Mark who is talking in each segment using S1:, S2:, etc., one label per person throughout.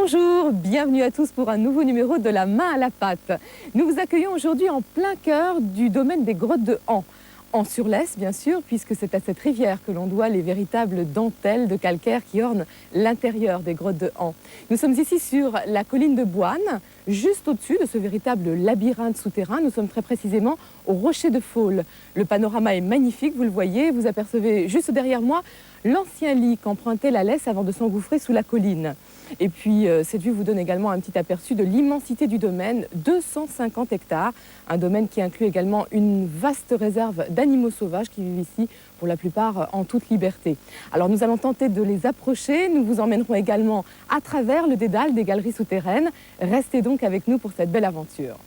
S1: Bonjour, bienvenue à tous pour un nouveau numéro de La Main à la Pâte. Nous vous accueillons aujourd'hui en plein cœur du domaine des grottes de Han. Han-sur-Lesse, bien sûr, puisque c'est à cette rivière que l'on doit les véritables dentelles de calcaire qui ornent l'intérieur des grottes de Han. Nous sommes ici sur la colline de Boine, juste au-dessus de ce véritable labyrinthe souterrain. Nous sommes très précisément au rocher de Faule. Le panorama est magnifique, vous le voyez. Vous apercevez juste derrière moi l'ancien lit qu'empruntait la Lesse avant de s'engouffrer sous la colline. Et puis, cette vue vous donne également un petit aperçu de l'immensité du domaine, 250 hectares. Un domaine qui inclut également une vaste réserve d'animaux sauvages qui vivent ici, pour la plupart en toute liberté. Alors, nous allons tenter de les approcher. Nous vous emmènerons également à travers le dédale des galeries souterraines. Restez donc avec nous pour cette belle aventure.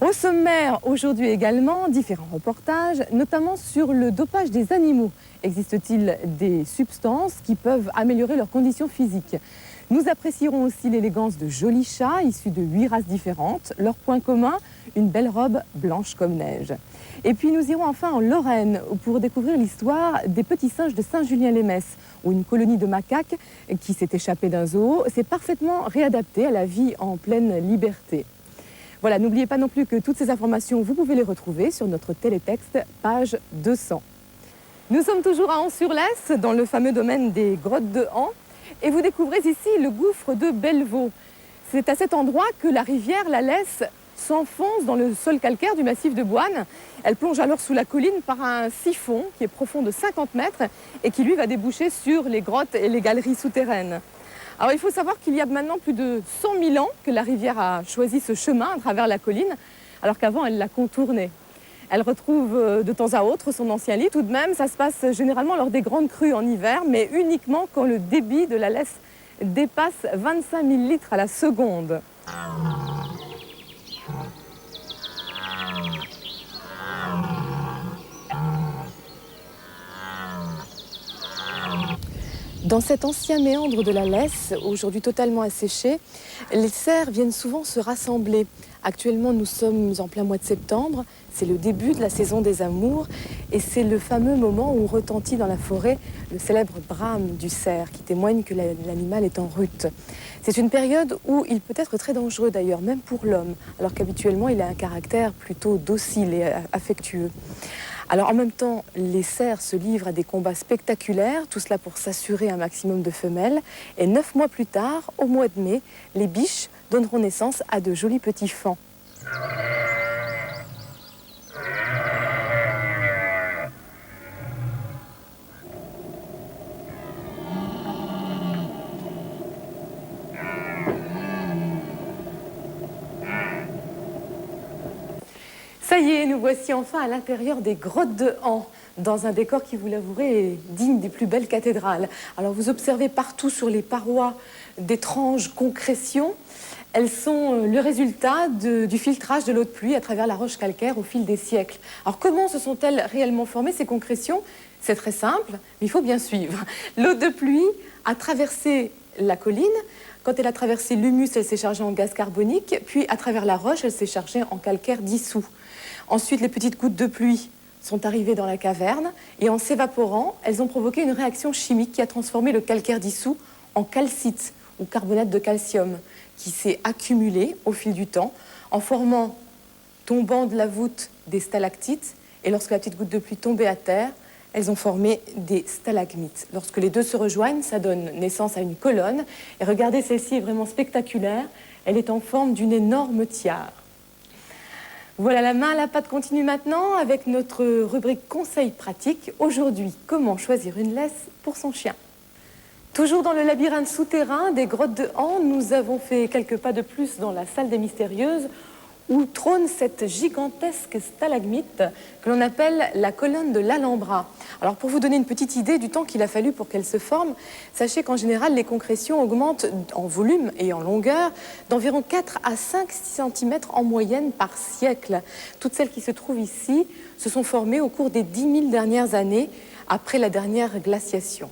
S1: Au sommaire, aujourd'hui également, différents reportages, notamment sur le dopage des animaux. Existe-t-il des substances qui peuvent améliorer leurs conditions physiques ? Nous apprécierons aussi l'élégance de jolis chats issus de 8 races différentes. Leur point commun, une belle robe blanche comme neige. Et puis nous irons enfin en Lorraine pour découvrir l'histoire des petits singes de Saint-Julien-les-Messes, où une colonie de macaques qui s'est échappée d'un zoo s'est parfaitement réadaptée à la vie en pleine liberté. Voilà, n'oubliez pas non plus que toutes ces informations, vous pouvez les retrouver sur notre télétexte, page 200. Nous sommes toujours à Han-sur-Lesse, dans le fameux domaine des grottes de Han. Et vous découvrez ici le gouffre de Bellevaux. C'est à cet endroit que la rivière, la Lesse, s'enfonce dans le sol calcaire du massif de Boine. Elle plonge alors sous la colline par un siphon qui est profond de 50 mètres et qui, lui, va déboucher sur les grottes et les galeries souterraines. Alors, il faut savoir qu'il y a maintenant plus de 100 000 ans que la rivière a choisi ce chemin à travers la colline, alors qu'avant, elle la contournait. Elle retrouve de temps à autre son ancien lit. Tout de même, ça se passe généralement lors des grandes crues en hiver, mais uniquement quand le débit de la Lesse dépasse 25 000 litres à la seconde. Dans cet ancien méandre de la Lesse, aujourd'hui totalement asséché, les cerfs viennent souvent se rassembler. Actuellement, nous sommes en plein mois de septembre, c'est le début de la saison des amours et c'est le fameux moment où retentit dans la forêt le célèbre brame du cerf qui témoigne que l'animal est en rut. C'est une période où il peut être très dangereux d'ailleurs, même pour l'homme, alors qu'habituellement il a un caractère plutôt docile et affectueux. Alors en même temps, les cerfs se livrent à des combats spectaculaires, tout cela pour s'assurer un maximum de femelles. Et 9 mois plus tard, au mois de mai, les biches donneront naissance à de jolis petits faons. Ça y est, nous voici enfin à l'intérieur des grottes de Han, dans un décor qui, vous l'avouerez, est digne des plus belles cathédrales. Alors vous observez partout sur les parois d'étranges concrétions. Elles sont le résultat du filtrage de l'eau de pluie à travers la roche calcaire au fil des siècles. Alors comment se sont-elles réellement formées, ces concrétions? C'est très simple, mais il faut bien suivre. L'eau de pluie a traversé la colline. Quand elle a traversé l'humus, elle s'est chargée en gaz carbonique, puis à travers la roche, elle s'est chargée en calcaire dissous. Ensuite, les petites gouttes de pluie sont arrivées dans la caverne et en s'évaporant, elles ont provoqué une réaction chimique qui a transformé le calcaire dissous en calcite ou carbonate de calcium qui s'est accumulé au fil du temps en formant, tombant de la voûte, des stalactites. Et lorsque la petite goutte de pluie tombait à terre, elles ont formé des stalagmites. Lorsque les deux se rejoignent, ça donne naissance à une colonne. Et regardez, celle-ci est vraiment spectaculaire. Elle est en forme d'une énorme tiare. Voilà, la main à la pâte continue maintenant avec notre rubrique conseils pratiques. Aujourd'hui, comment choisir une laisse pour son chien. Toujours dans le labyrinthe souterrain des grottes de Han, nous avons fait quelques pas de plus dans la salle des mystérieuses où trône cette gigantesque stalagmite que l'on appelle la colonne de l'Alhambra. Alors pour vous donner une petite idée du temps qu'il a fallu pour qu'elle se forme, sachez qu'en général les concrétions augmentent en volume et en longueur d'environ 4 à 5 cm en moyenne par siècle. Toutes celles qui se trouvent ici se sont formées au cours des 10 000 dernières années après la dernière glaciation.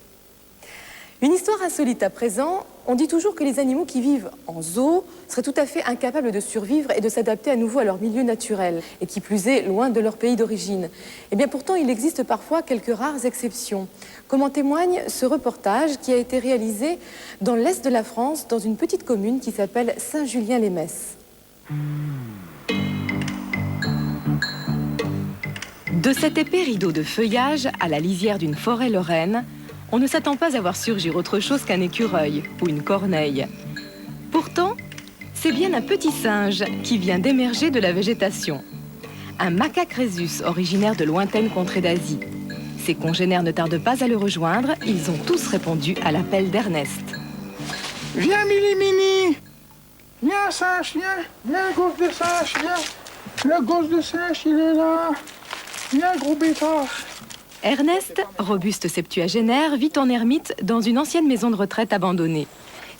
S1: Une histoire insolite à présent. On dit toujours que les animaux qui vivent en zoo seraient tout à fait incapables de survivre et de s'adapter à nouveau à leur milieu naturel, et qui plus est, loin de leur pays d'origine. Et bien pourtant, il existe parfois quelques rares exceptions, comme en témoigne ce reportage qui a été réalisé dans l'est de la France, dans une petite commune qui s'appelle Saint-Julien-les-Metz. De cet épais rideau de feuillage à la lisière d'une forêt lorraine, on ne s'attend pas à voir surgir autre chose qu'un écureuil ou une corneille. Pourtant, c'est bien un petit singe qui vient d'émerger de la végétation. Un macaque rhésus originaire de lointaines contrées d'Asie. Ses congénères ne tardent pas à le rejoindre, ils ont tous répondu à l'appel d'Ernest.
S2: Viens, Mini. Viens, singe, viens, gosse de singe, viens. Le gosse de singe, il est là. Viens, gros bêtard.
S1: Ernest, robuste septuagénaire, vit en ermite dans une ancienne maison de retraite abandonnée.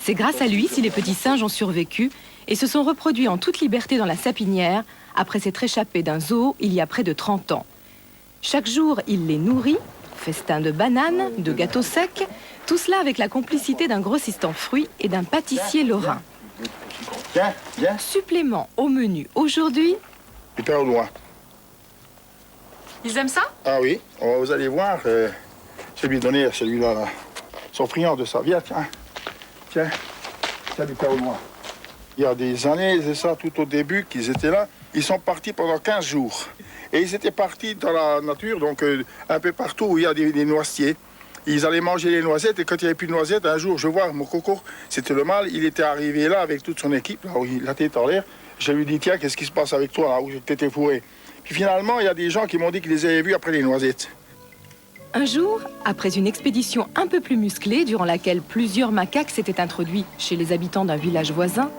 S1: C'est grâce à lui si les petits singes ont survécu et se sont reproduits en toute liberté dans la sapinière après s'être échappés d'un zoo il y a près de 30 ans. Chaque jour, il les nourrit, festin de bananes, de gâteaux secs, tout cela avec la complicité d'un grossiste en fruits et d'un pâtissier lorrain.
S2: Viens.
S1: Supplément au menu aujourd'hui.
S2: Hyper loin.
S1: Ils aiment ça?
S2: Ah oui, vous allez voir, je vais lui donner celui-là, là. Ils sont friands de ça. Viens, tiens, hyper loin. Il y a des années, c'est ça, tout au début qu'ils étaient là, ils sont partis pendant 15 jours. Et ils étaient partis dans la nature, donc un peu partout où il y a des noisetiers. Ils allaient manger les noisettes, et quand il n'y avait plus de noisettes, un jour, je vois mon coco, c'était le mâle, il était arrivé là avec toute son équipe, là où la tête en l'air. Je lui dis, tiens, qu'est-ce qui se passe avec toi, là où tu étais fourré? Puis finalement, il y a des gens qui m'ont dit qu'ils les avaient vus après les noisettes.
S1: Un jour, après une expédition un peu plus musclée, durant laquelle plusieurs macaques s'étaient introduits chez les habitants d'un village voisin,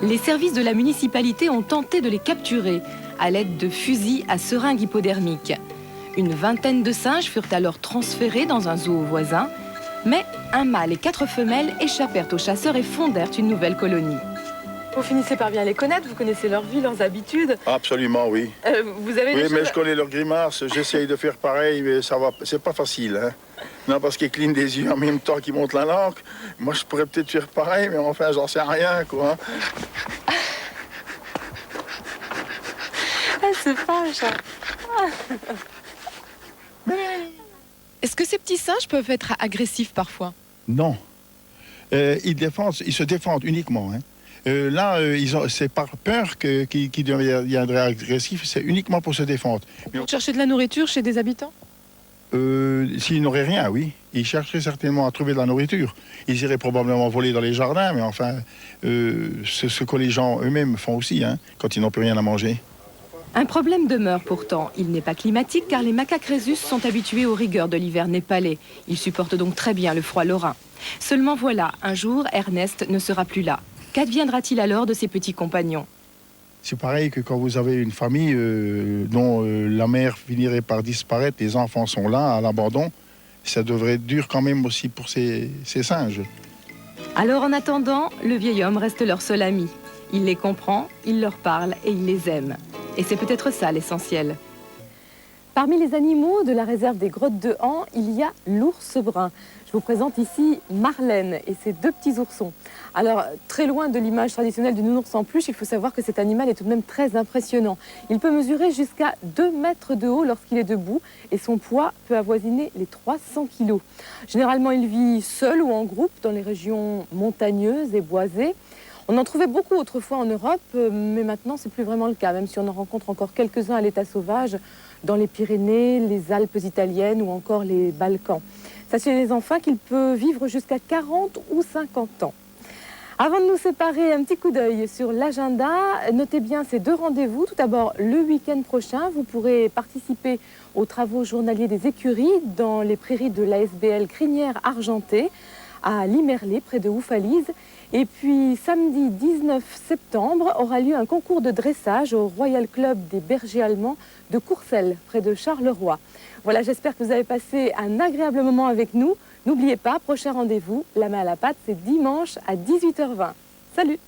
S1: les services de la municipalité ont tenté de les capturer à l'aide de fusils à seringues hypodermiques. Une vingtaine de singes furent alors transférés dans un zoo voisin, mais un mâle et 4 femelles échappèrent aux chasseurs et fondèrent une nouvelle colonie. Vous finissez par bien les connaître, vous connaissez leur vie, leurs habitudes.
S2: Absolument, oui.
S1: Vous avez
S2: oui, mais je connais leurs grimaces, j'essaye de faire pareil, mais ça va, c'est pas facile. Hein. Non, parce qu'ils clignent des yeux en même temps qu'ils montent la langue. Moi, je pourrais peut-être faire pareil, mais enfin, j'en sais rien, quoi.
S1: Elle se fâche. Est-ce que ces petits singes peuvent être agressifs parfois?
S2: Non. Ils se défendent uniquement, hein. C'est par peur qu'ils deviendraient agressifs, c'est uniquement pour se défendre.
S1: Vous cherchez de la nourriture chez des habitants?
S2: S'ils n'auraient rien, oui. Ils chercheraient certainement à trouver de la nourriture. Ils iraient probablement voler dans les jardins, mais enfin, c'est ce que les gens eux-mêmes font aussi, hein, quand ils n'ont plus rien à manger.
S1: Un problème demeure pourtant. Il n'est pas climatique car les macaques rhésus sont habitués aux rigueurs de l'hiver népalais. Ils supportent donc très bien le froid lorrain. Seulement voilà, un jour, Ernest ne sera plus là. Qu'adviendra-t-il alors de ses petits compagnons?
S2: C'est pareil que quand vous avez une famille dont la mère finirait par disparaître, les enfants sont là, à l'abandon, ça devrait être dur quand même aussi pour ces singes.
S1: Alors en attendant, le vieil homme reste leur seul ami. Il les comprend, il leur parle et il les aime. Et c'est peut-être ça l'essentiel. Parmi les animaux de la réserve des Grottes de Han, il y a l'ours brun. Je vous présente ici Marlène et ses 2 petits oursons. Alors, très loin de l'image traditionnelle du nounours en peluche, il faut savoir que cet animal est tout de même très impressionnant. Il peut mesurer jusqu'à 2 mètres de haut lorsqu'il est debout et son poids peut avoisiner les 300 kilos. Généralement, il vit seul ou en groupe dans les régions montagneuses et boisées. On en trouvait beaucoup autrefois en Europe, mais maintenant, c'est plus vraiment le cas, même si on en rencontre encore quelques-uns à l'état sauvage dans les Pyrénées, les Alpes italiennes ou encore les Balkans. Sachez les enfants qu'il peut vivre jusqu'à 40 ou 50 ans. Avant de nous séparer, un petit coup d'œil sur l'agenda. Notez bien ces 2 rendez-vous. Tout d'abord, le week-end prochain, vous pourrez participer aux travaux journaliers des écuries dans les prairies de l'ASBL Crinière-Argentée à Limerlé, près de Oufalise. Et puis, samedi 19 septembre, aura lieu un concours de dressage au Royal Club des bergers allemands de Courcelles, près de Charleroi. Voilà, j'espère que vous avez passé un agréable moment avec nous. N'oubliez pas, prochain rendez-vous, la main à la pâte, c'est dimanche à 18h20. Salut!